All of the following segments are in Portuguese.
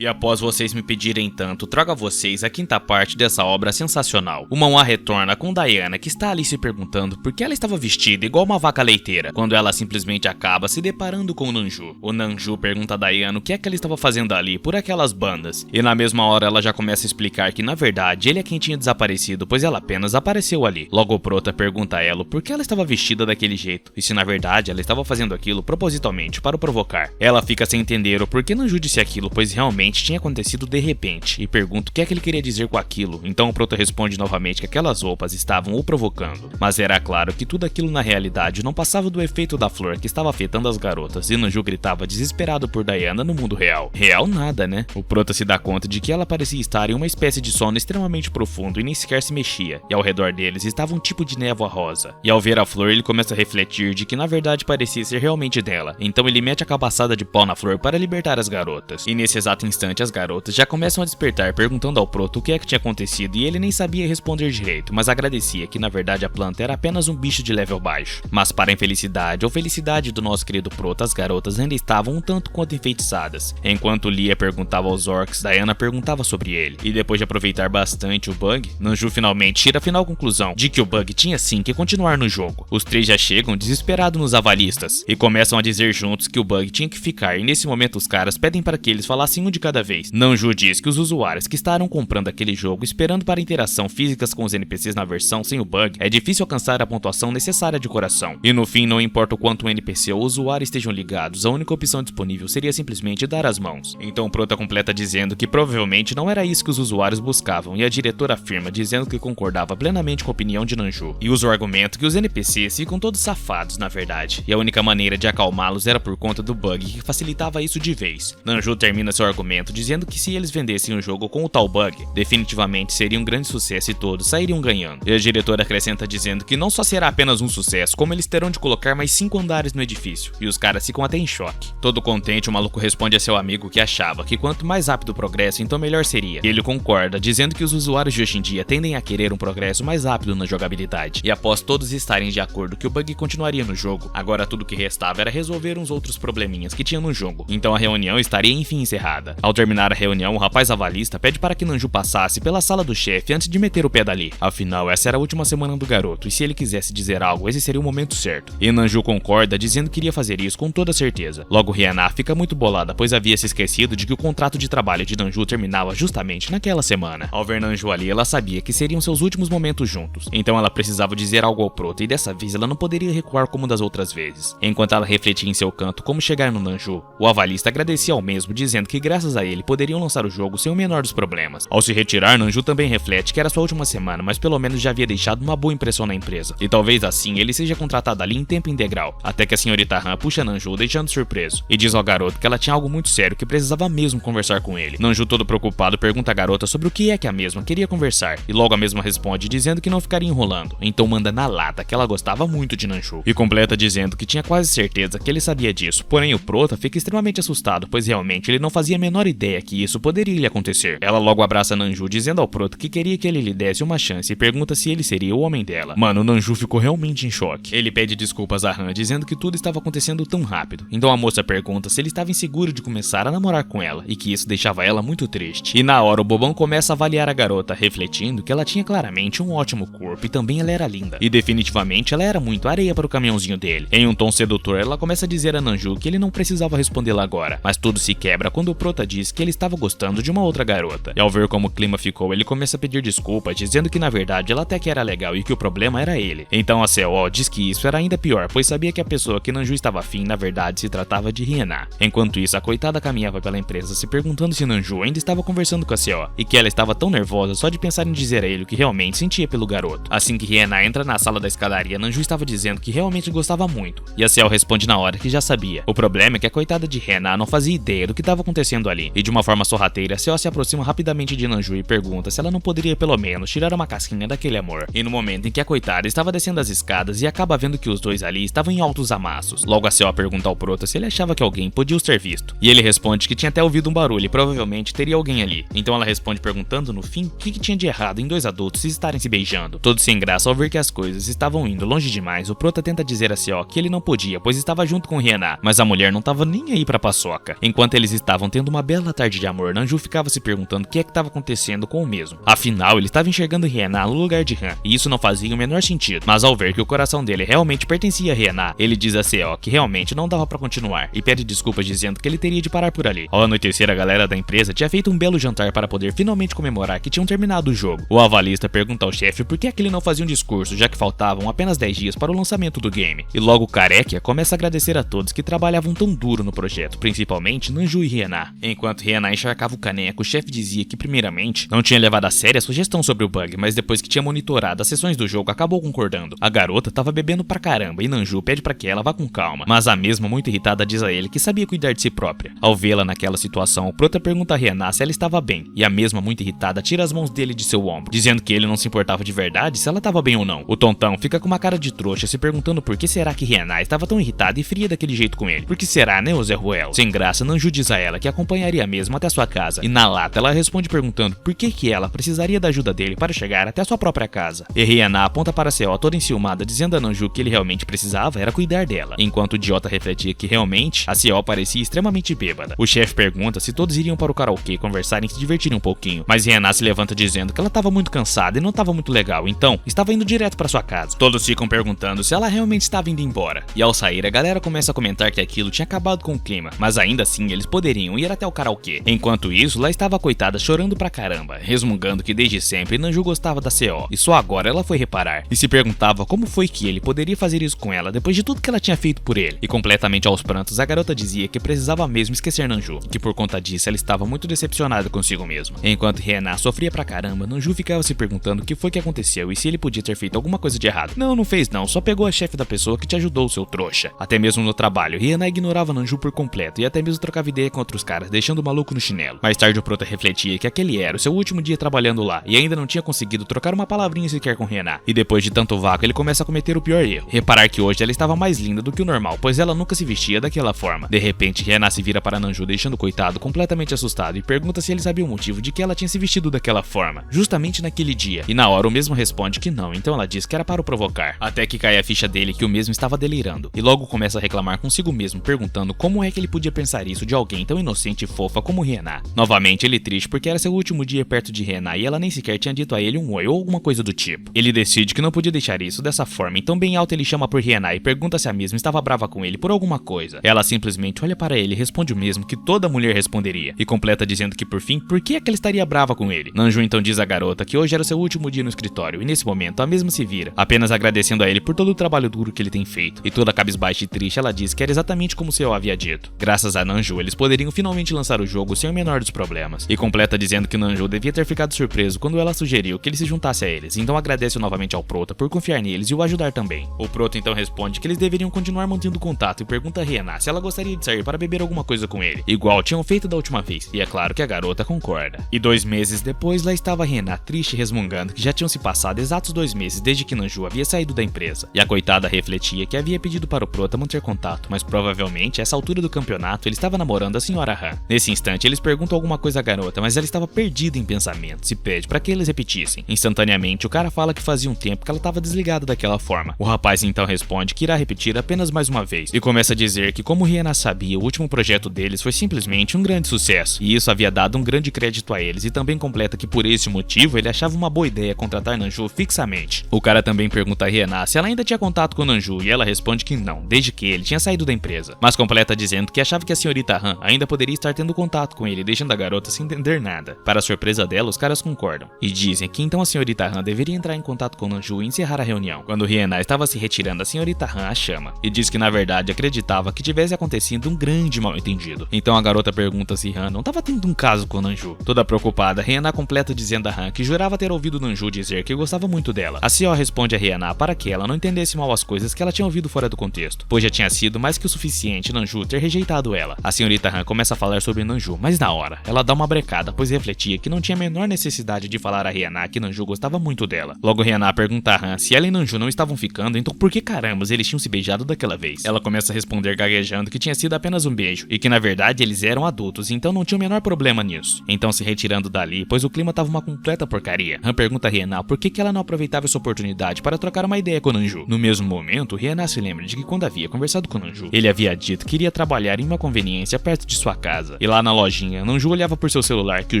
E após vocês me pedirem tanto, trago a vocês a quinta parte dessa obra sensacional. O Manhwa retorna com Diana, que está ali se perguntando por que ela estava vestida igual uma vaca leiteira, quando ela simplesmente acaba se deparando com o Nanju. O Nanju pergunta a Diana o que é que ela estava fazendo ali por aquelas bandas, e na mesma hora ela já começa a explicar que na verdade ele é quem tinha desaparecido, pois ela apenas apareceu ali. Logo o Prota pergunta a ela por que ela estava vestida daquele jeito, e se na verdade ela estava fazendo aquilo propositalmente para o provocar. Ela fica sem entender o porquê Nanju disse aquilo, pois realmente tinha acontecido de repente, e pergunta o que é que ele queria dizer com aquilo. Então o Prota responde novamente que aquelas roupas estavam o provocando, mas era claro que tudo aquilo na realidade não passava do efeito da flor que estava afetando as garotas, e Nanju gritava desesperado por Diana no mundo real. Real nada, né? O Prota se dá conta de que ela parecia estar em uma espécie de sono extremamente profundo e nem sequer se mexia, e ao redor deles estava um tipo de névoa rosa. E ao ver a flor ele começa a refletir de que na verdade parecia ser realmente dela, então ele mete a cabaçada de pau na flor para libertar as garotas. E nesse exato instante as garotas já começam a despertar perguntando ao Prota o que é que tinha acontecido, e ele nem sabia responder direito, mas agradecia que na verdade a planta era apenas um bicho de level baixo. Mas para a infelicidade ou felicidade do nosso querido Prota, as garotas ainda estavam um tanto quanto enfeitiçadas. Enquanto Lia perguntava aos orcs, Diana perguntava sobre ele, e depois de aproveitar bastante o bug, Nanju finalmente tira a final conclusão de que o bug tinha sim que continuar no jogo. Os três já chegam desesperados nos avalistas e começam a dizer juntos que o bug tinha que ficar, e nesse momento os caras pedem para que eles falassem um de cada vez. Nanju diz que os usuários que estarão comprando aquele jogo esperando para interação físicas com os NPCs na versão sem o bug, é difícil alcançar a pontuação necessária de coração. E no fim, não importa o quanto o NPC ou o usuário estejam ligados, a única opção disponível seria simplesmente dar as mãos. Então o Prota completa dizendo que provavelmente não era isso que os usuários buscavam, e a diretora afirma dizendo que concordava plenamente com a opinião de Nanju. E usa o argumento que os NPCs ficam todos safados na verdade, e a única maneira de acalmá-los era por conta do bug que facilitava isso de vez. Nanju termina seu argumento dizendo que se eles vendessem o jogo com o tal bug, definitivamente seria um grande sucesso e todos sairiam ganhando. E a diretora acrescenta dizendo que não só será apenas um sucesso, como eles terão de colocar mais 5 andares no edifício, e os caras ficam até em choque. Todo contente, o maluco responde a seu amigo que achava que quanto mais rápido o progresso, então melhor seria. E ele concorda, dizendo que os usuários de hoje em dia tendem a querer um progresso mais rápido na jogabilidade. E após todos estarem de acordo que o bug continuaria no jogo, agora tudo que restava era resolver uns outros probleminhas que tinha no jogo. Então a reunião estaria enfim encerrada. Ao terminar a reunião, o rapaz avalista pede para que Nanju passasse pela sala do chefe antes de meter o pé dali. Afinal, essa era a última semana do garoto, e se ele quisesse dizer algo, esse seria o momento certo. E Nanju concorda, dizendo que iria fazer isso com toda certeza. Logo Rihanna fica muito bolada, pois havia se esquecido de que o contrato de trabalho de Nanju terminava justamente naquela semana. Ao ver Nanju ali, ela sabia que seriam seus últimos momentos juntos, então ela precisava dizer algo ao Prota, e dessa vez ela não poderia recuar como das outras vezes. Enquanto ela refletia em seu canto como chegar no Nanju, o avalista agradecia ao mesmo, dizendo que graças a ele poderiam lançar o jogo sem o menor dos problemas. Ao se retirar, Nanju também reflete que era sua última semana, mas pelo menos já havia deixado uma boa impressão na empresa, e talvez assim ele seja contratado ali em tempo integral, até que a senhorita Han puxa Nanju, deixando surpreso, e diz ao garoto que ela tinha algo muito sério que precisava mesmo conversar com ele. Nanju, todo preocupado, pergunta à garota sobre o que é que a mesma queria conversar, e logo a mesma responde dizendo que não ficaria enrolando, então manda na lata que ela gostava muito de Nanju, e completa dizendo que tinha quase certeza que ele sabia disso. Porém o Prota fica extremamente assustado, pois realmente ele não fazia a menor ideia que isso poderia lhe acontecer. Ela logo abraça Nanju, dizendo ao Prota que queria que ele lhe desse uma chance, e pergunta se ele seria o homem dela. Mano, o Nanju ficou realmente em choque. Ele pede desculpas a Han, dizendo que tudo estava acontecendo tão rápido. Então a moça pergunta se ele estava inseguro de começar a namorar com ela, e que isso deixava ela muito triste. E na hora o bobão começa a avaliar a garota, refletindo que ela tinha claramente um ótimo corpo, e também ela era linda. E definitivamente ela era muito areia para o caminhãozinho dele. Em um tom sedutor, ela começa a dizer a Nanju que ele não precisava respondê-la agora, mas tudo se quebra quando o Prota diz que ele estava gostando de uma outra garota. E ao ver como o clima ficou, ele começa a pedir desculpas, dizendo que na verdade ela até que era legal e que o problema era ele. Então a CO diz que isso era ainda pior, pois sabia que a pessoa que Nanju estava afim na verdade se tratava de Rihanna. Enquanto isso, a coitada caminhava pela empresa se perguntando se Nanju ainda estava conversando com a CO, e que ela estava tão nervosa só de pensar em dizer a ele o que realmente sentia pelo garoto. Assim que Rihanna entra na sala da escadaria, Nanju estava dizendo que realmente gostava muito, e a CO responde na hora que já sabia. O problema é que a coitada de Rihanna não fazia ideia do que estava acontecendo ali, e de uma forma sorrateira, a CO se aproxima rapidamente de Nanju e pergunta se ela não poderia pelo menos tirar uma casquinha daquele amor. E no momento em que a coitada estava descendo as escadas e acaba vendo que os dois ali estavam em altos amassos, logo a CO pergunta ao Prota se ele achava que alguém podia os ter visto, e ele responde que tinha até ouvido um barulho e provavelmente teria alguém ali. Então ela responde perguntando no fim o que tinha de errado em dois adultos estarem se beijando. Todo sem graça ao ver que as coisas estavam indo longe demais, o Prota tenta dizer a CO que ele não podia, pois estava junto com Rihanna, mas a mulher não estava nem aí pra paçoca. Enquanto eles estavam tendo uma bela tarde de amor, Nanju ficava se perguntando o que é que estava acontecendo com o mesmo. Afinal, ele estava enxergando Hye-na no lugar de Han, e isso não fazia o menor sentido. Mas ao ver que o coração dele realmente pertencia a Hye-na, ele diz a Seo que realmente não dava pra continuar e pede desculpas dizendo que ele teria de parar por ali. Ao anoitecer, a galera da empresa tinha feito um belo jantar para poder finalmente comemorar que tinham terminado o jogo. O avalista pergunta ao chefe por que é que ele não fazia um discurso, já que faltavam apenas 10 dias para o lançamento do game. E logo Carekia começa a agradecer a todos que trabalhavam tão duro no projeto, principalmente Nanju e Hye-na. Enquanto Hye-na encharcava o caneco, o chefe dizia que primeiramente não tinha levado a sério a sugestão sobre o bug, mas depois que tinha monitorado as sessões do jogo acabou concordando. A garota tava bebendo pra caramba e Nanju pede pra que ela vá com calma, mas a mesma, muito irritada, diz a ele que sabia cuidar de si própria. Ao vê-la naquela situação, o prota pergunta a Hye-na se ela estava bem, e a mesma, muito irritada, tira as mãos dele de seu ombro, dizendo que ele não se importava de verdade se ela estava bem ou não. O tontão fica com uma cara de trouxa, se perguntando por que será que Hye-na estava tão irritada e fria daquele jeito com ele. Por que será, né, o Zé Ruel? Sem graça, Nanju diz a ela que acompanharia mesmo até sua casa, e na lata ela responde perguntando por que ela precisaria da ajuda dele para chegar até sua própria casa. E Hye-na aponta para Seo toda enciumada, dizendo a Nanju que ele realmente precisava era cuidar dela, enquanto o idiota refletia que realmente a Seo parecia extremamente bêbada. O chefe pergunta se todos iriam para o karaokê conversarem e se divertirem um pouquinho, mas Hye-na se levanta dizendo que ela estava muito cansada e não estava muito legal, então estava indo direto para sua casa. Todos ficam perguntando se ela realmente estava indo embora, e ao sair a galera começa a comentar que aquilo tinha acabado com o clima, mas ainda assim eles poderiam ir até o karaokê. Enquanto isso, lá estava a coitada chorando pra caramba, resmungando que desde sempre Nanju gostava da Seo, e só agora ela foi reparar, e se perguntava como foi que ele poderia fazer isso com ela depois de tudo que ela tinha feito por ele. E completamente aos prantos, a garota dizia que precisava mesmo esquecer Nanju, e que por conta disso ela estava muito decepcionada consigo mesma. Enquanto Hye-na sofria pra caramba, Nanju ficava se perguntando o que foi que aconteceu e se ele podia ter feito alguma coisa de errado. Não fez não, só pegou a chefe da pessoa que te ajudou, seu trouxa. Até mesmo no trabalho, Hye-na ignorava Nanju por completo e até mesmo trocava ideia com outros caras, deixando o maluco no chinelo. Mais tarde o prota refletia que aquele era o seu último dia trabalhando lá e ainda não tinha conseguido trocar uma palavrinha sequer com Hye-na. E depois de tanto vácuo, ele começa a cometer o pior erro: reparar que hoje ela estava mais linda do que o normal, pois ela nunca se vestia daquela forma. De repente, Hye-na se vira para Nanju, deixando o coitado completamente assustado, e pergunta se ele sabia o motivo de que ela tinha se vestido daquela forma, justamente naquele dia. E na hora o mesmo responde que não, então ela diz que era para o provocar. Até que cai a ficha dele que o mesmo estava delirando, e logo começa a reclamar consigo mesmo, perguntando como é que ele podia pensar isso de alguém tão inocente e fofa como Hye-na. Novamente ele triste porque era seu último dia perto de Hye-na e ela nem sequer tinha dito a ele um oi ou alguma coisa do tipo. Ele decide que não podia deixar isso dessa forma, então bem alto ele chama por Hye-na e pergunta se a mesma estava brava com ele por alguma coisa. Ela simplesmente olha para ele e responde o mesmo que toda mulher responderia, e completa dizendo que por fim, por que é que ela estaria brava com ele? Nanju então diz à garota que hoje era seu último dia no escritório, e nesse momento a mesma se vira, apenas agradecendo a ele por todo o trabalho duro que ele tem feito, e toda cabisbaixa e triste ela diz que era exatamente como Seo havia dito. Graças a Nanju, eles poderiam finalmente lançar o jogo sem o menor dos problemas, e completa dizendo que Nanju devia ter ficado surpreso quando ela sugeriu que ele se juntasse a eles, então agradece novamente ao prota por confiar neles e o ajudar também. O prota então responde que eles deveriam continuar mantendo contato e pergunta a Hye-na se ela gostaria de sair para beber alguma coisa com ele, igual tinham feito da última vez, e é claro que a garota concorda. E 2 meses depois, lá estava Hye-na triste e resmungando que já tinham se passado exatos 2 meses desde que Nanju havia saído da empresa, e a coitada refletia que havia pedido para o prota manter contato, mas provavelmente a essa altura do campeonato ele estava namorando a senhora Han. Nesse instante eles perguntam alguma coisa à garota, mas ela estava perdida em pensamentos e pede para que eles repetissem. Instantaneamente o cara fala que fazia um tempo que ela estava desligada daquela forma. O rapaz então responde que irá repetir apenas mais uma vez, e começa a dizer que como Hye-na sabia, o último projeto deles foi simplesmente um grande sucesso, e isso havia dado um grande crédito a eles, e também completa que por esse motivo ele achava uma boa ideia contratar Nanju fixamente. O cara também pergunta a Hye-na se ela ainda tinha contato com Nanju, e ela responde que não, desde que ele tinha saído da empresa, mas completa dizendo que achava que a senhorita Han ainda poderia estar tendo contato com ele, deixando a garota sem entender nada. Para a surpresa dela, os caras concordam, e dizem que então a senhorita Han deveria entrar em contato com Nanju e encerrar a reunião. Quando Hye-na estava se retirando, a senhorita Han a chama, e diz que na verdade acreditava que tivesse acontecido um grande mal-entendido. Então a garota pergunta se Han não estava tendo um caso com Nanju. Toda preocupada, Hye-na completa dizendo a Han que jurava ter ouvido Nanju dizer que gostava muito dela. A Seo responde a Hye-na para que ela não entendesse mal as coisas que ela tinha ouvido fora do contexto, pois já tinha sido mais que o suficiente Nanju ter rejeitado ela. A senhorita Han começa a falar sobre Nanju, mas na hora, ela dá uma brecada, pois refletia que não tinha a menor necessidade de falar a Hye-na que Nanju gostava muito dela. Logo Hye-na pergunta a Han se ela e Nanju não estavam ficando, então por que carambas eles tinham se beijado daquela vez? Ela começa a responder gaguejando que tinha sido apenas um beijo, e que na verdade eles eram adultos, então não tinha o menor problema nisso. Então se retirando dali, pois o clima tava uma completa porcaria, Han pergunta a Hye-na por que ela não aproveitava essa oportunidade para trocar uma ideia com Nanju. No mesmo momento, Hye-na se lembra de que quando havia conversado com Nanju, ele havia dito que iria trabalhar em uma conveniência perto de sua casa, casa. E lá na lojinha, Nanju olhava por seu celular que o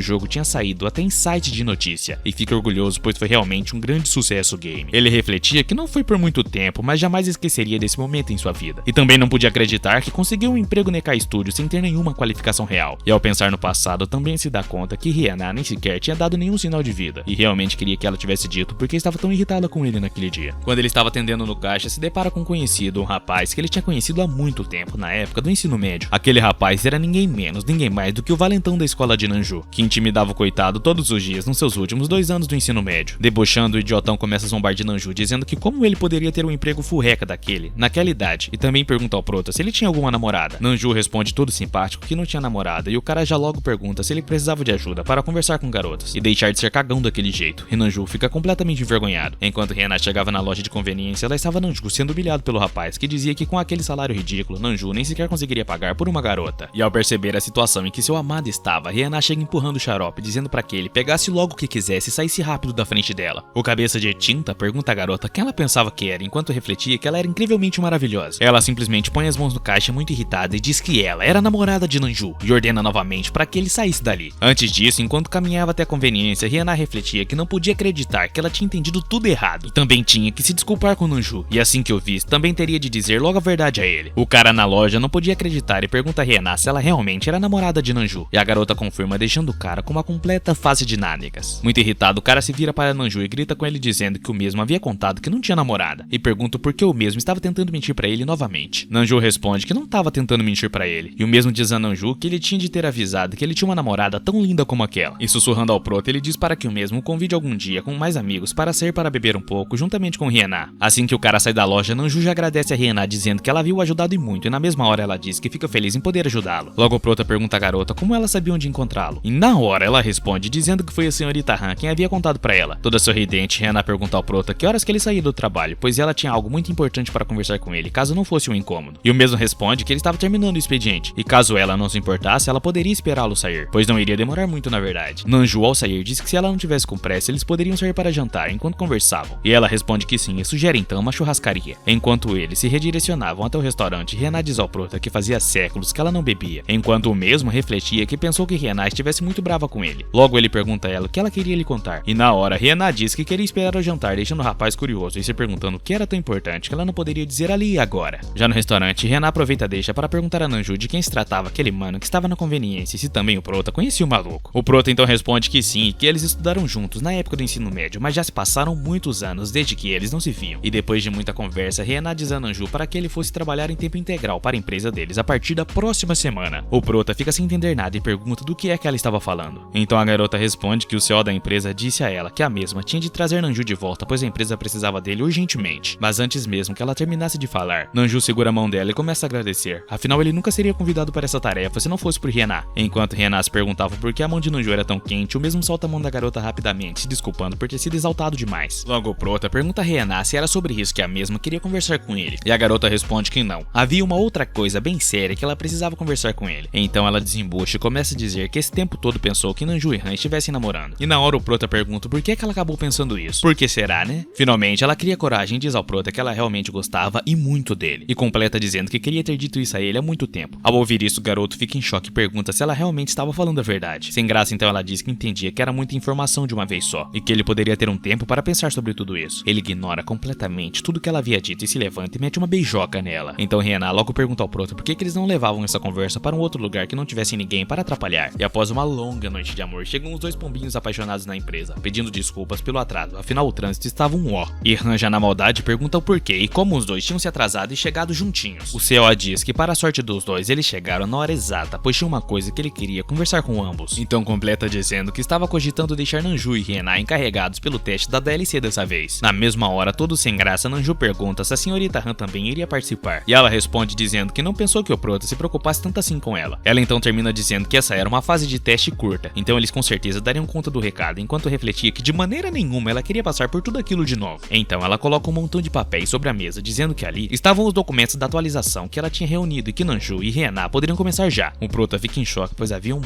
jogo tinha saído até em site de notícia, e fica orgulhoso pois foi realmente um grande sucesso o game. Ele refletia que não foi por muito tempo, mas jamais esqueceria desse momento em sua vida. E também não podia acreditar que conseguiu um emprego no EK Studio sem ter nenhuma qualificação real. E ao pensar no passado, também se dá conta que Rihanna nem sequer tinha dado nenhum sinal de vida, e realmente queria que ela tivesse dito porque estava tão irritada com ele naquele dia. Quando ele estava atendendo no caixa, se depara com um conhecido, um rapaz que ele tinha conhecido há muito tempo, na época do ensino médio. Aquele rapaz era ninguém menos, ninguém mais do que o valentão da escola de Nanju, que intimidava o coitado todos os dias nos seus últimos 2 anos do ensino médio. Debochando, o idiotão começa a zombar de Nanju, dizendo que como ele poderia ter um emprego furreca daquele, naquela idade, e também pergunta ao Prota se ele tinha alguma namorada. Nanju responde todo simpático que não tinha namorada, e o cara já logo pergunta se ele precisava de ajuda para conversar com garotas, e deixar de ser cagão daquele jeito. E Nanju fica completamente envergonhado. Enquanto Rihanna chegava na loja de conveniência, ela estava Nanju sendo humilhado pelo rapaz, que dizia que com aquele salário ridículo, Nanju nem sequer conseguiria pagar por uma garota. E ao perceber a situação em que seu amado estava, Rihanna chega empurrando o xarope, dizendo para que ele pegasse logo o que quisesse e saísse rápido da frente dela. O cabeça de tinta pergunta à garota quem ela pensava que era, enquanto refletia que ela era incrivelmente maravilhosa. Ela simplesmente põe as mãos no caixa muito irritada e diz que ela era a namorada de Nanju, e ordena novamente para que ele saísse dali. Antes disso, enquanto caminhava até a conveniência, Rihanna refletia que não podia acreditar que ela tinha entendido tudo errado, e também tinha que se desculpar com Nanju, e assim que o visse, também teria de dizer logo a verdade a ele. O cara na loja não podia acreditar e pergunta a Rihanna se ela realmente era a namorada de Nanju, e a garota confirma, deixando o cara com uma completa face de nádegas. Muito irritado, o cara se vira para Nanju e grita com ele dizendo que o mesmo havia contado que não tinha namorada, e pergunta por que o mesmo estava tentando mentir para ele novamente. Nanju responde que não estava tentando mentir para ele, e o mesmo diz a Nanju que ele tinha de ter avisado que ele tinha uma namorada tão linda como aquela. E sussurrando ao Prota, ele diz para que o mesmo o convide algum dia com mais amigos para sair para beber um pouco juntamente com Rihanna. Assim que o cara sai da loja, Nanju já agradece a Rihanna dizendo que ela viu ajudado e muito, e na mesma hora ela diz que fica feliz em poder ajudá-lo. Logo o Prota pergunta à garota como ela sabia onde encontrá-lo, e na hora ela responde dizendo que foi a senhorita Han quem havia contado para ela. Toda sorridente, Rihanna pergunta ao Prota que horas que ele saía do trabalho, pois ela tinha algo muito importante para conversar com ele, caso não fosse um incômodo. E o mesmo responde que ele estava terminando o expediente, e caso ela não se importasse, ela poderia esperá-lo sair, pois não iria demorar muito na verdade. Nanju, ao sair, disse que se ela não tivesse com pressa, eles poderiam sair para jantar enquanto conversavam, e ela responde que sim, e sugere então uma churrascaria. Enquanto eles se redirecionavam até o restaurante, Rihanna diz ao Prota que fazia séculos que ela não bebia, enquanto o mesmo refletia que pensou que Rihanna estivesse muito brava com ele. Logo ele pergunta a ela o que ela queria lhe contar, e na hora Rihanna diz que queria esperar o jantar, deixando o rapaz curioso e se perguntando o que era tão importante que ela não poderia dizer ali e agora. Já no restaurante, Rihanna aproveita a deixa para perguntar a Nanju de quem se tratava aquele mano que estava na conveniência e se também o Prota conhecia o maluco. O Prota então responde que sim, e que eles estudaram juntos na época do ensino médio, mas já se passaram muitos anos desde que eles não se viam. E depois de muita conversa, Rihanna diz a Nanju para que ele fosse trabalhar em tempo integral para a empresa deles a partir da próxima semana. O Prota fica sem entender nada e pergunta do que é que ela estava falando. Então a garota responde que o CEO da empresa disse a ela que a mesma tinha de trazer Nanju de volta, pois a empresa precisava dele urgentemente. Mas antes mesmo que ela terminasse de falar, Nanju segura a mão dela e começa a agradecer. Afinal, ele nunca seria convidado para essa tarefa se não fosse por Rihanna. Enquanto Rihanna se perguntava por que a mão de Nanju era tão quente, o mesmo solta a mão da garota rapidamente, se desculpando por ter sido exaltado demais. Logo o Prota pergunta a Rihanna se era sobre isso que a mesma queria conversar com ele, e a garota responde que não. Havia uma outra coisa bem séria que ela precisava conversar com ele. Então ela desembucha e começa a dizer que esse tempo todo pensou que Nanju e Han estivessem namorando. E na hora o Prota pergunta por que ela acabou pensando isso. Por que será, né? Finalmente ela cria coragem e diz ao Prota que ela realmente gostava e muito dele, e completa dizendo que queria ter dito isso a ele há muito tempo. Ao ouvir isso, o garoto fica em choque e pergunta se ela realmente estava falando a verdade. Sem graça, então ela diz que entendia que era muita informação de uma vez só, e que ele poderia ter um tempo para pensar sobre tudo isso. Ele ignora completamente tudo que ela havia dito e se levanta e mete uma beijoca nela. Então Rihanna logo pergunta ao Prota por que eles não levavam essa conversa para um outro lugar que não tivesse ninguém para atrapalhar. E após uma longa noite de amor, chegam os dois pombinhos apaixonados na empresa, pedindo desculpas pelo atraso, afinal o trânsito estava um ó. E Han, já na maldade, pergunta o porquê e como os dois tinham se atrasado e chegado juntinhos. O CEO diz que para a sorte dos dois, eles chegaram na hora exata, pois tinha uma coisa que ele queria conversar com ambos. Então completa dizendo que estava cogitando deixar Nanju e Rihanna encarregados pelo teste da DLC dessa vez. Na mesma hora, todo sem graça, Nanju pergunta se a senhorita Han também iria participar, e ela responde dizendo que não pensou que o Prota se preocupasse tanto assim com ela. Ela então termina dizendo que essa era uma fase de teste curta, então eles com certeza dariam conta do recado, enquanto refletia que de maneira nenhuma ela queria passar por tudo aquilo de novo. Então ela coloca um montão de papéis sobre a mesa, dizendo que ali estavam os documentos da atualização que ela tinha reunido e que Nanju e Rihanna poderiam começar já. O Prota fica em choque, pois haviam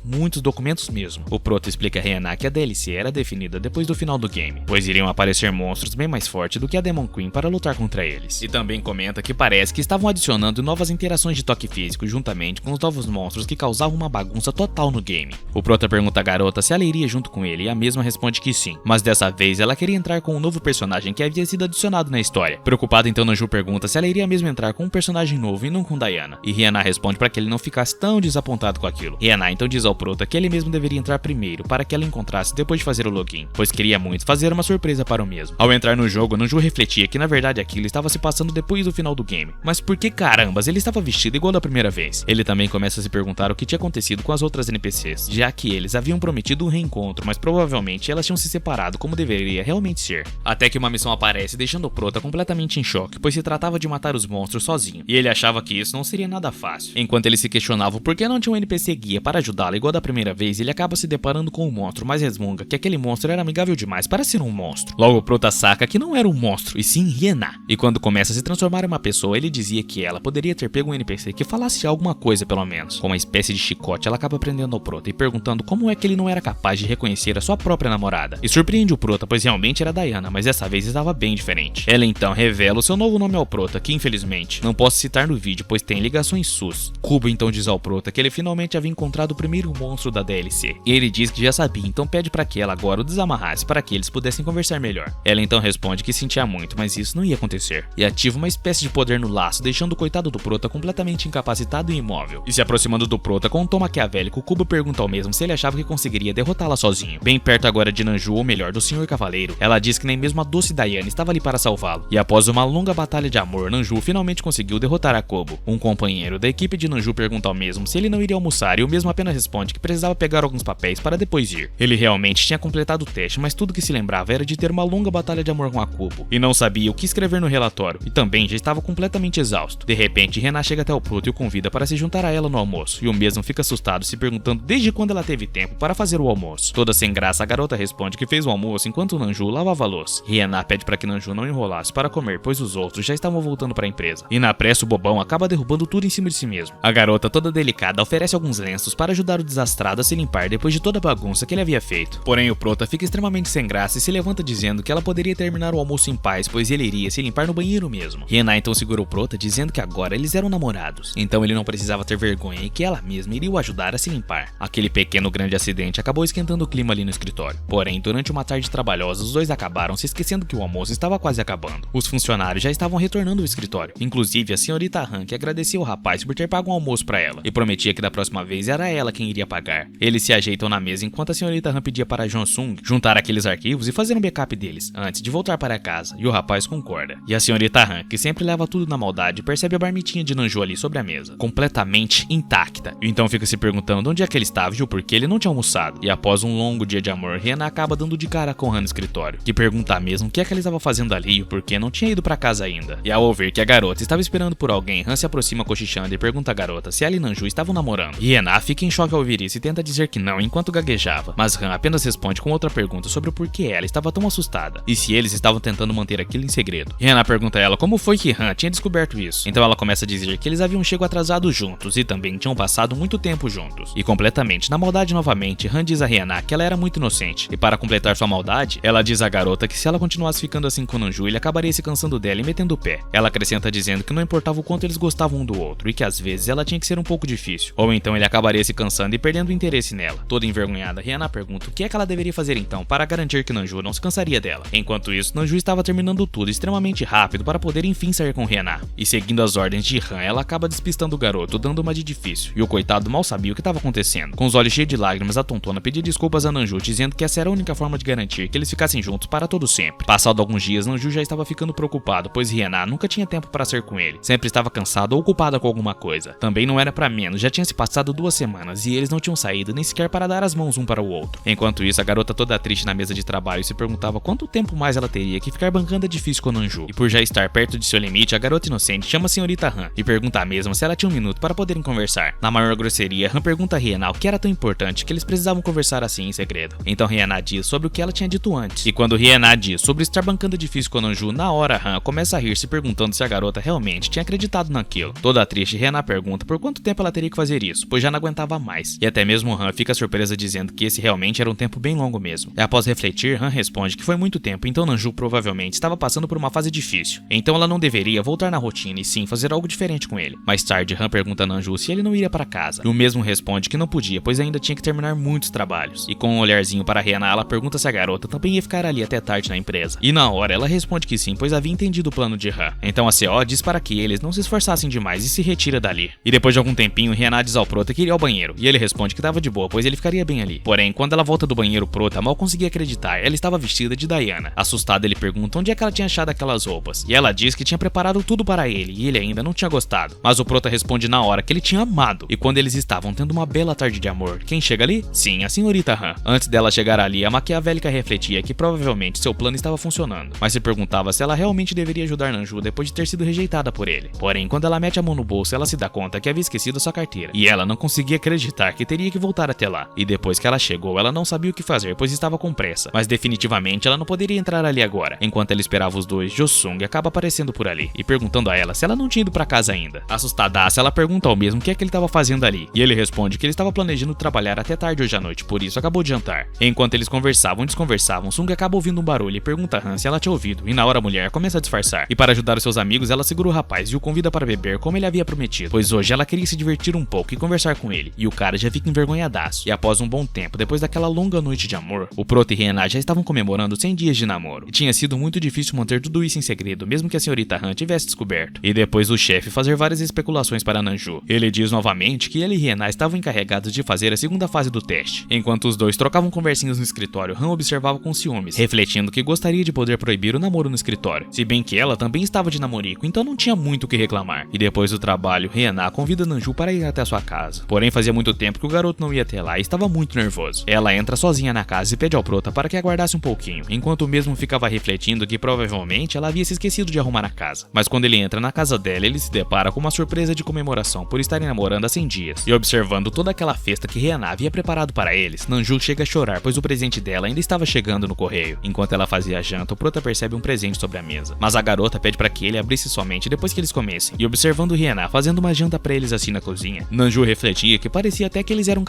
muitos documentos mesmo. O Prota explica a Rihanna que a DLC era definida depois do final do game, pois iriam aparecer monstros bem mais fortes do que a Demon Queen para lutar contra eles. E também comenta que parece que estavam adicionando novas interações de toque físico juntamente com os novos monstros que causavam uma bagunça total no game. O Prota pergunta à garota se ela iria junto com ele e a mesma responde que sim, mas dessa vez ela queria entrar com um novo personagem que havia sido adicionado na história. Preocupada, então Nanju pergunta se ela iria mesmo entrar com um personagem novo e não com Diana, e Hina responde para que ele não ficasse tão desapontado com aquilo. Hina então diz ao Prota que ele mesmo deveria entrar primeiro para que ela encontrasse depois de fazer o login, pois queria muito fazer uma surpresa para o mesmo. Ao entrar no jogo, Nanju refletia que na verdade aquilo estava se passando depois do final do game, mas por que carambas ele estava vestido igual da primeira vez? Ele também começa a se perguntar o que tinha acontecido com as outras NPCs, já que eles haviam prometido um reencontro, mas provavelmente elas tinham se separado como deveria realmente ser. Até que uma missão aparece deixando o Prota completamente em choque, pois se tratava de matar os monstros sozinho, e ele achava que isso não seria nada fácil. Enquanto ele se questionava por que não tinha um NPC guia para ajudá-lo igual da primeira vez, ele acaba se deparando com um monstro, mas resmunga que aquele monstro era amigável demais para ser um monstro. Logo o Prota saca que não era um monstro, e sim Hina. E quando começa a se transformar em uma pessoa, ele dizia que ela poderia ter pego um NPC que falasse alguma coisa pelo menos. Com uma espécie de chicote, ela acaba prendendo ao Prota e perguntando como é que ele não era capaz de reconhecer a sua própria namorada. E surpreende o Prota, pois realmente era Diana, mas dessa vez estava bem diferente. Ela então revela o seu novo nome ao Prota, que infelizmente não posso citar no vídeo, pois tem ligações sus. Kubo então diz ao Prota que ele finalmente havia encontrado o primeiro monstro da DLC, e ele diz que já sabia, então pede para que ela agora o desamarrasse para que eles pudessem conversar melhor. Ela então responde que sentia muito, mas isso não ia acontecer, e ativa uma espécie de poder no laço, deixando o coitado do Prota completamente incapacitado e imóvel. E se aproximando do Prota com um tom maquiavélico, Kubo pergunta ao mesmo se ele achava que conseguiria derrotá-la sozinho. Bem perto agora de Nanju, ou melhor, do Senhor Cavaleiro, ela diz que nem mesmo a doce Diana estava ali para salvá-lo, e após uma longa batalha de amor, Nanju finalmente conseguiu derrotar a Kubo. Um companheiro da equipe de Nanju pergunta ao mesmo se ele não iria almoçar, e o mesmo apenas responde que precisava pegar alguns papéis para depois ir. Ele realmente tinha completado o teste, mas tudo que se lembrava era de ter uma longa batalha de amor com a Kubo, e não sabia o que escrever no relatório, e também já estava completamente exausto. De repente, Hina chega até o Prota e o convida para se juntar a ela no almoço, e o mesmo fica assustado, se perguntando desde quando ela teve tempo para fazer o almoço. Toda sem graça, a garota responde que fez o almoço enquanto Nanju lavava a louça. Hina pede para que Nanju não enrolasse para comer, pois os outros já estavam voltando para a empresa. E na pressa, o bobão acaba derrubando tudo em cima de si mesmo. A garota, toda delicada, oferece alguns lenços para ajudar o desastrado a se limpar depois de toda a bagunça que ele havia feito. Porém, o Prota fica extremamente sem graça e se levanta dizendo que ela poderia terminar o almoço em paz, pois ele iria se limpar no banheiro mesmo. Hina então segura o Prota, dizendo que agora eles eram namorados, então ele não precisava ter vergonha e que ela mesma iria o ajudar a se limpar. Aquele pequeno grande acidente acabou esquentando o clima ali no escritório. Porém, durante uma tarde trabalhosa, os dois acabaram se esquecendo que o almoço estava quase acabando. Os funcionários já estavam retornando ao escritório, inclusive a senhorita Han, que agradecia o rapaz por ter pago um almoço para ela, e prometia que da próxima vez era ela quem iria pagar. Eles se ajeitam na mesa enquanto a senhorita Han pedia para Jong-sung juntar aqueles arquivos e fazer um backup deles, antes de voltar para casa, e o rapaz concorda. E a senhorita Han, que sempre leva tudo na maldade, percebe a marmitinha de Nanju ali sobre a mesa, completamente intacta. E então fica se perguntando onde é que ele estava e o porquê ele não tinha almoçado. E após um longo dia de amor, Hina acaba dando de cara com Han no escritório, que pergunta mesmo o que é que ele estava fazendo ali e o porquê não tinha ido para casa ainda. E ao ouvir que a garota estava esperando por alguém, Han se aproxima cochichando e pergunta à garota se ela e Nanju estavam namorando. E Hina fica em choque ao ouvir isso e tenta dizer que não enquanto gaguejava, mas Han apenas responde com outra pergunta sobre o porquê ela estava tão assustada e se eles estavam tentando manter aquilo em segredo. Hina pergunta a ela como foi que Han tinha descoberto isso. Então ela começa a dizer que eles haviam chegado atrasados juntos e também tinham passado muito tempo juntos. E completamente na maldade novamente, Han diz a Hina que ela era muito inocente, e para completar sua maldade, ela diz à garota que se ela continuasse ficando assim com Nanju, ele acabaria se cansando dela e metendo o pé. Ela acrescenta dizendo que não importava o quanto eles gostavam um do outro e que às vezes ela tinha que ser um pouco difícil, ou então ele acabaria se cansando e perdendo o interesse nela. Toda envergonhada, Hina pergunta o que é que ela deveria fazer então para garantir que Nanju não se cansaria dela. Enquanto isso, Nanju estava terminando tudo extremamente rápido para poder enfim sair com Hina, e seguindo as ordens de Han, ela acaba despistando o garoto, dando uma de difícil, e o coitado mal sabia o que estava acontecendo. Com os olhos cheios de lágrimas, a tontona pedia desculpas a Nanju, dizendo que essa era a única forma de garantir que eles ficassem juntos para todo sempre. Passado alguns dias, Nanju já estava ficando preocupado, pois Hina nunca tinha tempo para sair com ele, sempre estava cansada ou ocupada com alguma coisa. Também não era para menos, já tinha se passado 2 semanas e eles não tinham saído nem sequer para dar as mãos um para o outro. Enquanto isso, a garota toda triste na mesa de trabalho se perguntava quanto tempo mais ela teria que ficar bancando difícil com Nanju. E por já estar perto de seu limite, a garota inocente chama a senhorita Han e pergunta à mesma se ela tinha um minuto para poderem conversar. Na maior grosseria, Han pergunta a Hina o que era tão importante que eles precisavam conversar assim em segredo. Então Hina diz sobre o que ela tinha dito antes. E quando Hina diz sobre estar bancando difícil com Nanju, na hora Han começa a rir, se perguntando se a garota realmente tinha acreditado naquilo. Toda triste, Hina pergunta por quanto tempo ela teria que fazer isso, pois já não aguentava mais. E até mesmo Han fica surpresa dizendo que esse realmente era um tempo bem longo mesmo. E após refletir, Han responde que foi muito tempo, então Nanju provavelmente estava passando por uma fase difícil. Então ela não deveria voltar na rotina e sim fazer algo diferente com ele. Mais tarde, Han pergunta a Nanju se ele ele não iria para casa. E o mesmo responde que não podia, pois ainda tinha que terminar muitos trabalhos. E com um olharzinho para Rihanna, ela pergunta se a garota também ia ficar ali até tarde na empresa. E na hora ela responde que sim, pois havia entendido o plano de Han. Então a CO diz para que eles não se esforçassem demais e se retira dali. E depois de algum tempinho, Rihanna diz ao Prota que iria ao banheiro, e ele responde que tava de boa, pois ele ficaria bem ali. Porém, quando ela volta do banheiro, Prota mal conseguia acreditar, ela estava vestida de Diana. Assustado, ele pergunta onde é que ela tinha achado aquelas roupas, e ela diz que tinha preparado tudo para ele, e ele ainda não tinha gostado. Mas o Prota responde na hora que ele tinha amado, e quando eles estavam tendo uma bela tarde de amor, quem chega ali? Sim, a senhorita Han. Antes dela chegar ali, a maquiavélica refletia que provavelmente seu plano estava funcionando, mas se perguntava se ela realmente deveria ajudar Nanju depois de ter sido rejeitada por ele. Porém, quando ela mete a mão no bolso, ela se dá conta que havia esquecido sua carteira, e ela não conseguia acreditar que teria que voltar até lá. E depois que ela chegou, ela não sabia o que fazer, pois estava com pressa, mas definitivamente ela não poderia entrar ali agora. Enquanto ela esperava os dois, Jo-sung acaba aparecendo por ali e perguntando a ela se ela não tinha ido pra casa ainda. Assustadaça, ela pergunta ao mesmo o que é que ele estava fazendo ali, e ele responde que ele estava planejando trabalhar até tarde hoje à noite, por isso acabou de jantar. Enquanto eles conversavam e desconversavam, Sung acaba ouvindo um barulho e pergunta a Han se ela tinha ouvido, e na hora a mulher começa a disfarçar. E para ajudar os seus amigos, ela segura o rapaz e o convida para beber como ele havia prometido, pois hoje ela queria se divertir um pouco e conversar com ele, e o cara já fica envergonhadaço. E após um bom tempo, depois daquela longa noite de amor, o Prota e Rihanna já estavam comemorando 100 dias de namoro, e tinha sido muito difícil manter tudo isso em segredo, mesmo que a senhorita Han tivesse descoberto. E depois do chefe fazer várias especulações para Nanju, ele diz novamente que ele e Rihanna estavam encarregados de fazer a segunda fase do teste. Enquanto os dois trocavam conversinhas no escritório, Han observava com ciúmes, refletindo que gostaria de poder proibir o namoro no escritório, se bem que ela também estava de namorico, então não tinha muito o que reclamar. E depois do trabalho, Rihanna convida Nanju para ir até a sua casa. Porém, fazia muito tempo que o garoto não ia até lá e estava muito nervoso. Ela entra sozinha na casa e pede ao Prota para que aguardasse um pouquinho, enquanto o mesmo ficava refletindo que provavelmente ela havia se esquecido de arrumar a casa. Mas quando ele entra na casa dela, ele se depara com uma surpresa de comemoração por estarem namorando há 100 dias. E observando toda aquela festa que Rihanna havia preparado para eles, Nanju chega a chorar, pois o presente dela ainda estava chegando no correio. Enquanto ela fazia a janta, o Prota percebe um presente sobre a mesa, mas a garota pede para que ele abrisse somente depois que eles comessem. E observando Rihanna fazendo uma janta para eles assim na cozinha, Nanju refletia que parecia até que eles eram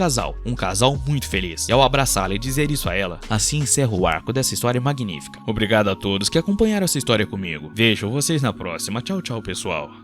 um casal muito feliz. E ao abraçá-la e dizer isso a ela, assim encerra o arco dessa história magnífica. Obrigado a todos que acompanharam essa história comigo. Vejo vocês na próxima. Tchau, tchau, pessoal.